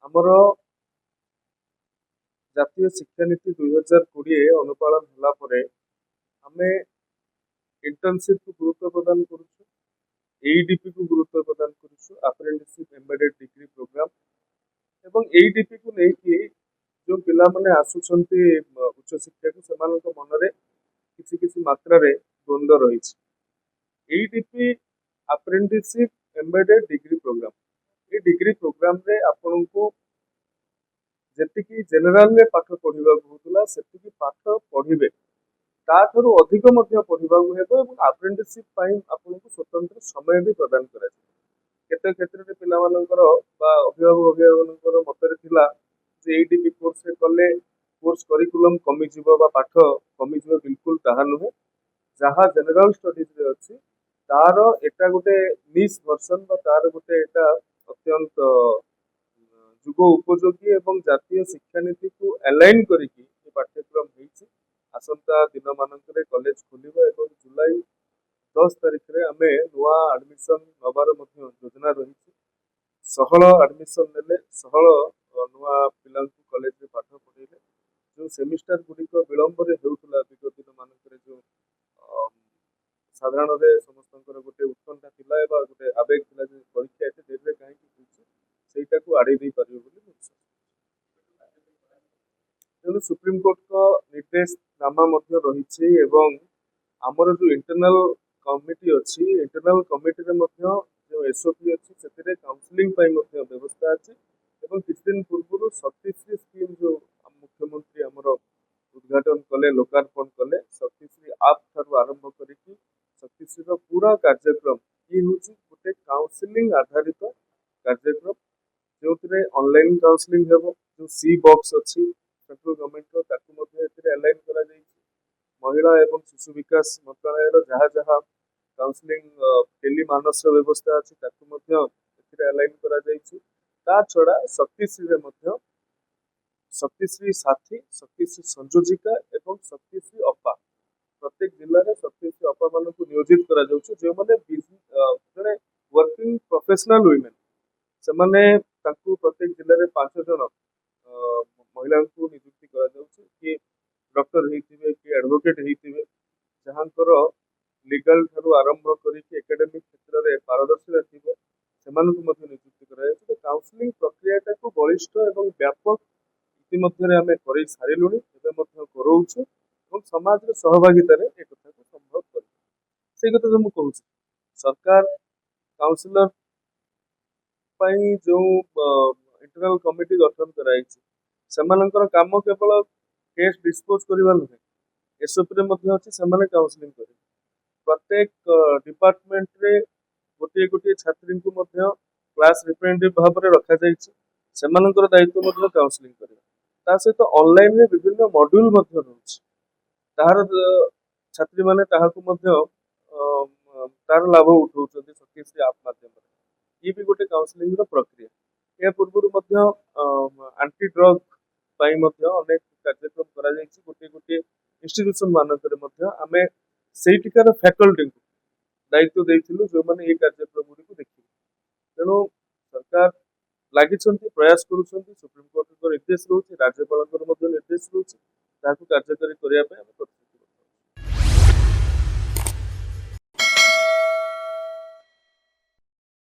ଆମର ଜାତୀୟ ଶିକ୍ଷାନୀତି 2020 ଅନୁପାଳନ ହେଲା ପରେ ଆମେ ଇଣ୍ଟର୍ନସିପ କୁ ଗୁରୁତ୍ୱ ପ୍ରଦାନ କରୁଛୁ, ଏଇଡିପି କୁ ଗୁରୁତ୍ୱ ପ୍ରଦାନ କରୁଛୁ, ଆପ୍ରେଣ୍ଟିସशिପ୍ ଏମ୍ବେଡେଡ୍ ଡିଗ୍ରୀ ପ୍ରୋଗ୍ରାମ ଏବଂ ଏଇଡିପି କୁ ନେଇକି ଯୋଉ ପିଲାମାନେ ଆସୁଛନ୍ତି ଉଚ୍ଚଶିକ୍ଷାକୁ ସେମାନଙ୍କ ମନରେ କିଛି କିଛି ମାତ୍ରାରେ ଦ୍ୱନ୍ଦ୍ୱ ରହିଛି। ଏଇଡିପି ଆପ୍ରେଣ୍ଟିସशिପ୍ ଏମ୍ବେଡେଡ୍ ଡିଗ୍ରୀ ପ୍ରୋଗ୍ରାମ, এই ডিগ্রি ପ୍ରୋଗ୍ରାମରେ ଆପଣଙ୍କୁ ଯେତିକି ଜେନେରାଲରେ ପାଠ ପଢିବାକୁ ହଉଥିଲା ସେତିକି ପାଠ ପଢିବେ, ତାଠାରୁ ଅଧିକ ମଧ୍ୟ ପଢିବାକୁ ହେବ ଏବଂ ଆପ୍ରେଣ୍ଟିସशिପ୍ ପାଇଁ ଆପଣଙ୍କୁ ସ୍ୱତନ୍ତ୍ର ସମୟ ବି ପ୍ରଦାନ କରାଯିବ। କେତେ କ୍ଷେତ୍ରରେ ପିଲାମାନଙ୍କର ବା ଅଭିଭାବକଙ୍କର ମତରେ ଥିଲା ଯେ ଏଇଡିପି କୋର୍ସରେ କଲେ କୋର୍ସ କରିକୁଲମ କମିଯିବ ବା ପାଠ କମିଯିବ, ବିଲକୁଲ ତାହା ନୁହେଁ। ଯାହା ଜେନେରାଲ ଷ୍ଟଡିଜରେ ଅଛି ତାର ଏଟା ଗୋଟେ ନିସ୍ ଭର୍ସନ ବା ତାର ଗୋଟେ ଏଟା ଅତ୍ୟନ୍ତ ଯୁଗ ଉପଯୋଗୀ ଏବଂ ଜାତୀୟ ଶିକ୍ଷାନୀତିକୁ ଆଲାଇନ୍ କରିକି ଏ ପାଠ୍ୟକ୍ରମ ହେଇଛି। ଆସନ୍ତା ଦିନମାନଙ୍କରେ କଲେଜ ଖୋଲିବ ଏବଂ ଜୁଲାଇ 10 ତାରିଖରେ ଆମେ ନୂଆ ଆଡମିସନ ନେବାର ମଧ୍ୟ ଯୋଜନା ରହିଛି। 16 ଆଡମିସନ ନେଲେ 16 ନୂଆ ପିଲାଙ୍କୁ କଲେଜରେ ପାଠ ପଢେଇଲେ ଯେଉଁ ସେମିଷ୍ଟାର ଗୁଡ଼ିକ ବିଳମ୍ବରେ ହେଉଥିଲା ବିଗତ ଦିନମାନଙ୍କରେ ଯେଉଁ ସାଧାରଣରେ ସମସ୍ତଙ୍କର ଗୋଟେ ଉତ୍କଣ୍ଠା ଥିଲା ଏବଂ ଗୋଟେ ଆବେଗ ଥିଲା ଯେ ପରୀକ୍ଷା ଏତେ ଡେରିରେ କାହିଁକି ହେଉଛି, ସେଇଟାକୁ ଆଡ଼େଇ ଦେଇପାରିବ ବୋଲି ମୁଁ ବିଶ୍ୱାସ କରୁଛି। ତେଣୁ ସୁପ୍ରିମକୋର୍ଟଙ୍କ ନିର୍ଦ୍ଦେଶନାମା ମଧ୍ୟ ରହିଛି ଏବଂ ଆମର ଯେଉଁ ଇଣ୍ଟରନାଲ କମିଟି ଅଛି, ଇଣ୍ଟରନାଲ କମିଟିରେ ମଧ୍ୟ ଯେଉଁ ଏସ୍ଓପି ଅଛି ସେଥିରେ କାଉନସିଲିଂ ପାଇଁ ମଧ୍ୟ ବ୍ୟବସ୍ଥା ଅଛି ଏବଂ କିଛି ଦିନ ପୂର୍ବରୁ ସତୀଶ୍ରୀ ସ୍କିମ୍ ଯେଉଁ ମୁଖ୍ୟମନ୍ତ୍ରୀ ଆମର ଉଦ୍ଘାଟନ କଲେ, ଲୋକାର୍ପଣ କଲେ, ସତୀଶ୍ରୀ ଆପ୍ ଠାରୁ ଆରମ୍ଭ କରିକି ସତୀଶ୍ରୀର ପୁରା କାର୍ଯ୍ୟକ୍ରମ ଇଏ ହେଉଛି ଗୋଟେ କାଉନସିଲିଂ ଆଧାରିତ କାର୍ଯ୍ୟକ୍ରମ ଯେଉଁଥିରେ ଅନଲାଇନ୍ କାଉନସିଲିଂ ହେବ। ଯେଉଁ ସି ବକ୍ସ ଅଛି ସେଣ୍ଟ୍ରାଲ ଗଭର୍ଣ୍ଣମେଣ୍ଟର ତାକୁ ମଧ୍ୟ ଏଥିରେ ଆଲାଇନ୍ କରାଯାଇଛି। ମହିଳା ଏବଂ ଶିଶୁ ବିକାଶ ମନ୍ତ୍ରାଳୟର ଯାହା ଯାହା କାଉନସିଲିଂ ଟେଲି ମାନସର ବ୍ୟବସ୍ଥା ଅଛି ତାକୁ ମଧ୍ୟ ଏଥିରେ ଆଲାଇନ୍ କରାଯାଇଛି। ତା ଛଡ଼ା ସତୀଶ୍ରୀରେ ମଧ୍ୟ ସତୀଶ୍ରୀ ସାଥୀ, ସତୀଶ୍ରୀ ସଂଯୋଜିକା ଏବଂ ସତୀଶ୍ରୀ ଅପା ପ୍ରତ୍ୟେକ ଜିଲ୍ଲାରେ ସତୀଶ୍ରୀ ଅପା ମାନଙ୍କୁ ନିୟୋଜିତ କରାଯାଉଛି ଯେଉଁମାନେ ଜଣେ ୱାର୍କିଂ ପ୍ରଫେସନାଲ ୱିମେନ୍, ସେମାନେ ତାଙ୍କୁ ପ୍ରତ୍ୟେକ ଜିଲ୍ଲାରେ 5 ଜଣ ମହିଳାଙ୍କୁ ନିଯୁକ୍ତି କରାଯାଉଛି। କିଏ ଡକ୍ଟର ହେଇଥିବେ, କିଏ ଆଡଭୋକେଟ ହେଇଥିବେ, ଯାହାଙ୍କର ଲିଗାଲ ଠାରୁ ଆରମ୍ଭ କରିକି ଏକାଡେମିକ କ୍ଷେତ୍ରରେ ପାରଦର୍ଶିତା ଥିବ, ସେମାନଙ୍କୁ ମଧ୍ୟ ନିଯୁକ୍ତି କରାଯାଉଛି। ତ କାଉନସିଲିଂ ପ୍ରକ୍ରିୟାଟାକୁ ବଳିଷ୍ଠ ଏବଂ ବ୍ୟାପକ ଇତିମଧ୍ୟରେ ଆମେ କରି ସାରିଲୁଣି, ଏବେ ମଧ୍ୟ କରଉଛୁ ଏବଂ ସମାଜର ସହଭାଗିତାରେ ଏ କଥାକୁ ସମ୍ଭବ କରିବୁ। ସେଇ କଥା ତ ମୁଁ କହୁଛି, ସରକାର କାଉନସିଲର ପାଇଁ ଯେଉଁ ଇଣ୍ଟରନାଲ କମିଟି ଗଠନ କରାଯାଇଛି ସେମାନଙ୍କର କାମ କେବଳ କେସ୍ ଡିସ୍ପୋଜ କରିବା ନୁହେଁ, ଏସ୍ଓପିରେ ମଧ୍ୟ ଅଛି ସେମାନେ କାଉନସିଲିଂ କରିବେ। ପ୍ରତ୍ୟେକ ଡିପାର୍ଟମେଣ୍ଟରେ ଗୋଟିଏ ଗୋଟିଏ ଛାତ୍ରୀଙ୍କୁ ମଧ୍ୟ କ୍ଲାସ ରିପ୍ରେଜେଣ୍ଟେଟିଭ ଭାବରେ ରଖାଯାଇଛି, ସେମାନଙ୍କର ଦାୟିତ୍ୱ ମଧ୍ୟ କାଉନସିଲିଂ କରିବା। ତା ସହିତ ଅନଲାଇନରେ ବିଭିନ୍ନ ମଡ୍ୟୁଲ ମଧ୍ୟ ରହୁଛି, ତାହାର ଛାତ୍ରୀମାନେ ତାହାକୁ ମଧ୍ୟ ତାର ଲାଭ ଉଠାଉଛନ୍ତି ସତୀଶ୍ରୀ ଆପ୍ ମାଧ୍ୟମରେ। ଇଏ ବି ଗୋଟେ କାଉନସିଲିଂର ପ୍ରକ୍ରିୟା। ଏହା ପୂର୍ବରୁ ମଧ୍ୟ ଆଣ୍ଟି ଡ୍ରଗ ପାଇଁ ମଧ୍ୟ ଅନେକ କାର୍ଯ୍ୟକ୍ରମ କରାଯାଇଛି। ଗୋଟିଏ ଗୋଟିଏ ଇନଷ୍ଟିଟ୍ୟୁସନ ମାନଙ୍କରେ ମଧ୍ୟ ଆମେ ସେଇଠିକାର ଫ୍ୟାକଲ୍ଟିଙ୍କୁ ଦାୟିତ୍ୱ ଦେଇଥିଲୁ ଯେଉଁମାନେ ଏହି କାର୍ଯ୍ୟକ୍ରମ ଗୁଡ଼ିକୁ ଦେଖିବେ। ତେଣୁ ସରକାର ଲାଗିଛନ୍ତି, ପ୍ରୟାସ କରୁଛନ୍ତି, ସୁପ୍ରିମକୋର୍ଟଙ୍କ ନିର୍ଦ୍ଦେଶ ରହୁଛି, ରାଜ୍ୟପାଳଙ୍କର ମଧ୍ୟ ନିର୍ଦ୍ଦେଶ ରହୁଛି, ତାହାକୁ କାର୍ଯ୍ୟକାରୀ କରିବା ପାଇଁ ଆମେ